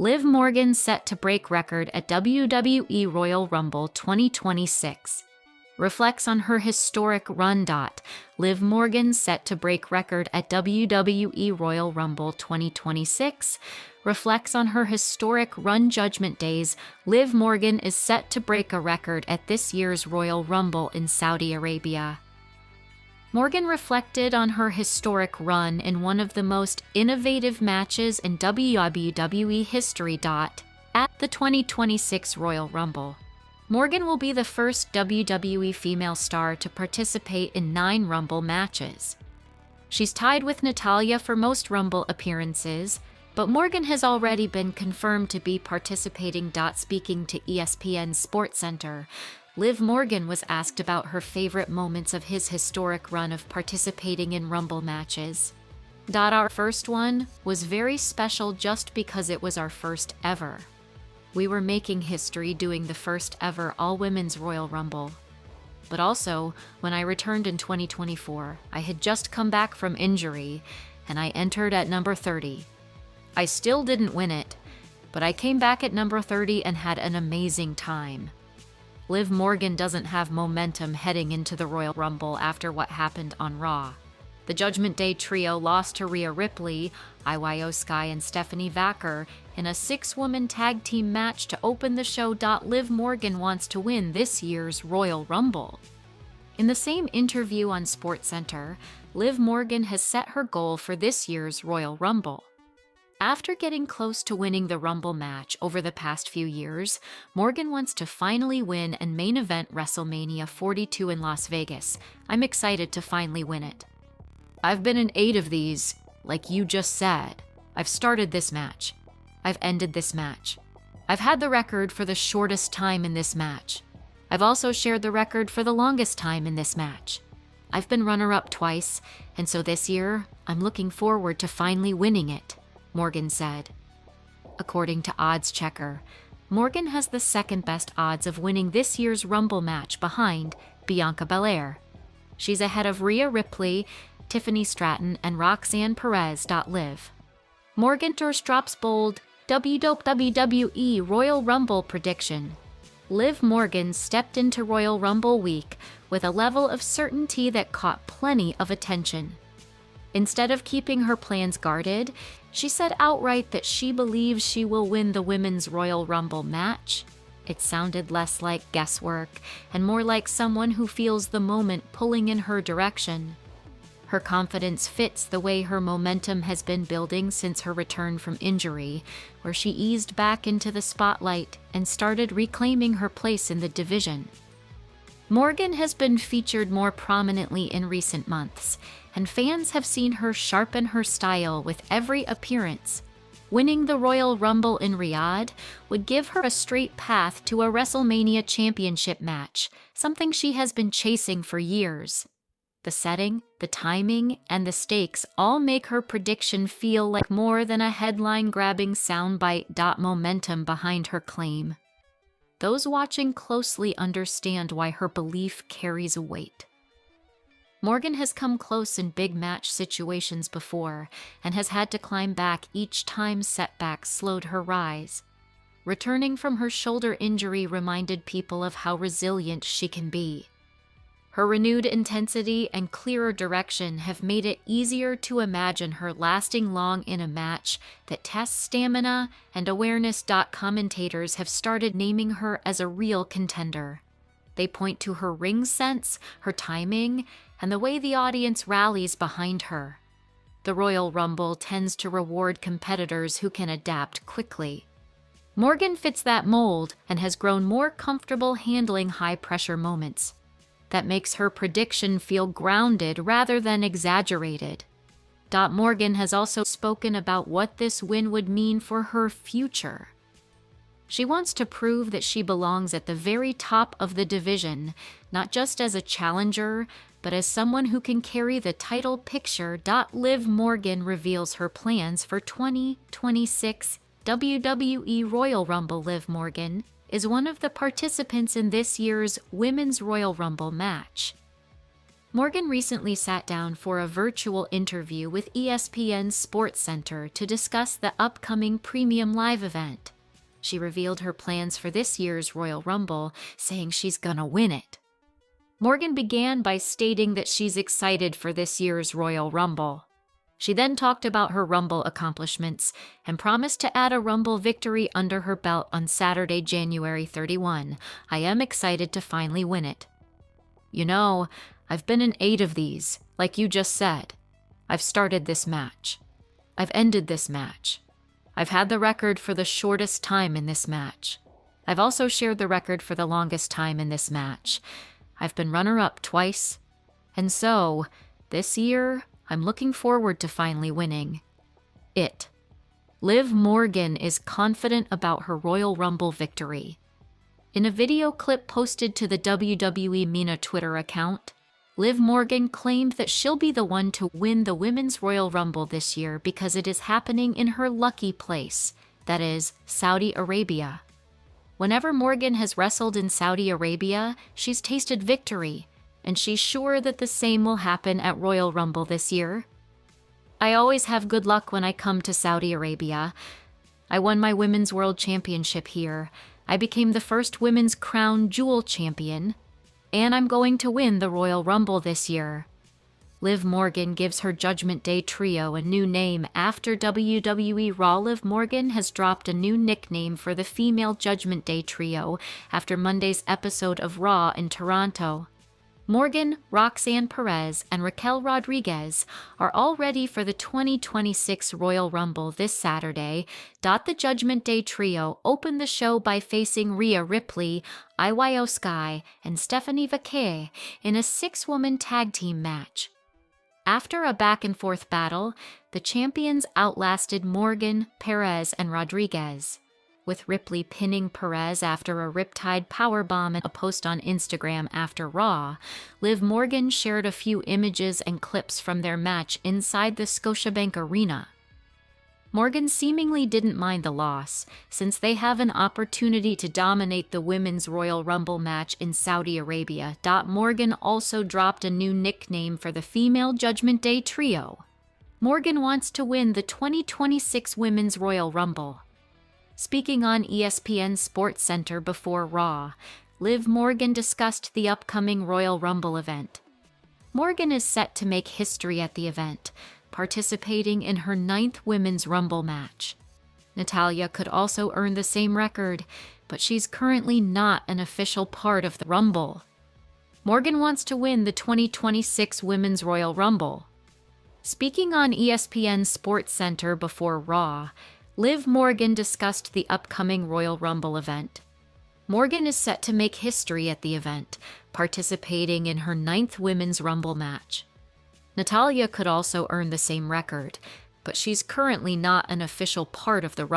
Liv Morgan set to break record at WWE Royal Rumble 2026. Reflects on her historic run. Liv Morgan set to break record at WWE Royal Rumble 2026. Reflects on her historic run. Judgment Days. Liv Morgan is set to break a record at this year's Royal Rumble in Saudi Arabia. Morgan reflected on her historic run in one of the most innovative matches in WWE history. At the 2026 Royal Rumble, Morgan will be the first WWE female star to participate in 9 Rumble matches. She's tied with Natalya for most Rumble appearances, but Morgan has already been confirmed to be participating. Speaking to ESPN's SportsCenter, Liv Morgan was asked about her favorite moments of his historic run of participating in Rumble matches. Our first one was very special just because it was our first ever. We were making history doing the first ever all-women's Royal Rumble. But also, when I returned in 2024, I had just come back from injury, and I entered at number 30. I still didn't win it, but I came back at number 30 and had an amazing time. Liv Morgan doesn't have momentum heading into the Royal Rumble after what happened on Raw. The Judgment Day trio lost to Rhea Ripley, Io Sky, and Stephanie Vaquer in a 6-woman tag team match to open the show. Liv Morgan wants to win this year's Royal Rumble. In the same interview on SportsCenter, Liv Morgan has set her goal for this year's Royal Rumble. After getting close to winning the Rumble match over the past few years, Morgan wants to finally win and main event WrestleMania 42 in Las Vegas. I'm excited to finally win it. I've been in 8 of these, like you just said. I've started this match. I've ended this match. I've had the record for the shortest time in this match. I've also shared the record for the longest time in this match. I've been runner-up twice, and so this year, I'm looking forward to finally winning it, Morgan said. According to Odds Checker, Morgan has the second best odds of winning this year's Rumble match behind Bianca Belair. She's ahead of Rhea Ripley, Tiffany Stratton, and Roxanne Perez. Liv Morgan drops bold WWE Royal Rumble prediction. Liv Morgan stepped into Royal Rumble week with a level of certainty that caught plenty of attention. Instead of keeping her plans guarded, she said outright that she believes she will win the Women's Royal Rumble match. It sounded less like guesswork and more like someone who feels the moment pulling in her direction. Her confidence fits the way her momentum has been building since her return from injury, where she eased back into the spotlight and started reclaiming her place in the division. Morgan has been featured more prominently in recent months, and fans have seen her sharpen her style with every appearance. Winning the Royal Rumble in Riyadh would give her a straight path to a WrestleMania championship match, something she has been chasing for years. The setting, the timing, and the stakes all make her prediction feel like more than a headline-grabbing soundbite. Momentum behind her claim. Those watching closely understand why her belief carries weight. Morgan has come close in big match situations before and has had to climb back each time setbacks slowed her rise. Returning from her shoulder injury reminded people of how resilient she can be. Her renewed intensity and clearer direction have made it easier to imagine her lasting long in a match that tests stamina and awareness. Commentators have started naming her as a real contender. They point to her ring sense, her timing, and the way the audience rallies behind her. The Royal Rumble tends to reward competitors who can adapt quickly. Morgan fits that mold and has grown more comfortable handling high-pressure moments. That makes her prediction feel grounded rather than exaggerated. Morgan has also spoken about what this win would mean for her future. She wants to prove that she belongs at the very top of the division, not just as a challenger, but as someone who can carry the title picture. Liv Morgan reveals her plans for 2026 WWE Royal Rumble. Liv Morgan is one of the participants in this year's Women's Royal Rumble match. Morgan recently sat down for a virtual interview with ESPN's SportsCenter to discuss the upcoming Premium Live event. She revealed her plans for this year's Royal Rumble, saying she's gonna win it. Morgan began by stating that she's excited for this year's Royal Rumble. She then talked about her Rumble accomplishments and promised to add a Rumble victory under her belt on Saturday, January 31. "I am excited to finally win it. You know, I've been in 8 of these, like you just said. I've started this match. I've ended this match. I've had the record for the shortest time in this match. I've also shared the record for the longest time in this match. I've been runner-up twice. And so, this year, I'm looking forward to finally winning it." Liv Morgan is confident about her Royal Rumble victory. In a video clip posted to the WWE Mina Twitter account, Liv Morgan claimed that she'll be the one to win the Women's Royal Rumble this year because it is happening in her lucky place, that is, Saudi Arabia. Whenever Morgan has wrestled in Saudi Arabia, she's tasted victory, and she's sure that the same will happen at Royal Rumble this year. "I always have good luck when I come to Saudi Arabia. I won my Women's World Championship here. I became the first Women's Crown Jewel champion. And I'm going to win the Royal Rumble this year." Liv Morgan gives her Judgment Day trio a new name after WWE Raw. Liv Morgan has dropped a new nickname for the female Judgment Day trio after Monday's episode of Raw in Toronto. Morgan, Roxanne Perez, and Raquel Rodriguez are all ready for the 2026 Royal Rumble this Saturday. The Judgment Day trio opened the show by facing Rhea Ripley, Io Sky, and Stephanie Vaquer in a 6-woman tag team match. After a back-and-forth battle, the champions outlasted Morgan, Perez, and Rodriguez, with Ripley pinning Perez after a riptide powerbomb. In a post on Instagram after Raw, Liv Morgan shared a few images and clips from their match inside the Scotiabank Arena. Morgan seemingly didn't mind the loss, since they have an opportunity to dominate the Women's Royal Rumble match in Saudi Arabia. Morgan also dropped a new nickname for the female Judgment Day trio. Morgan wants to win the 2026 Women's Royal Rumble. Speaking on ESPN's SportsCenter before Raw, Liv Morgan discussed the upcoming Royal Rumble event. Morgan is set to make history at the event, participating in her 9th Women's Rumble match. Natalya could also earn the same record, but she's currently not an official part of the Rumble. Morgan wants to win the 2026 Women's Royal Rumble. Speaking on ESPN's SportsCenter before Raw, Liv Morgan discussed the upcoming Royal Rumble event. Morgan is set to make history at the event, participating in her 9th Women's Rumble match. Natalya could also earn the same record, but she's currently not an official part of the Rumble.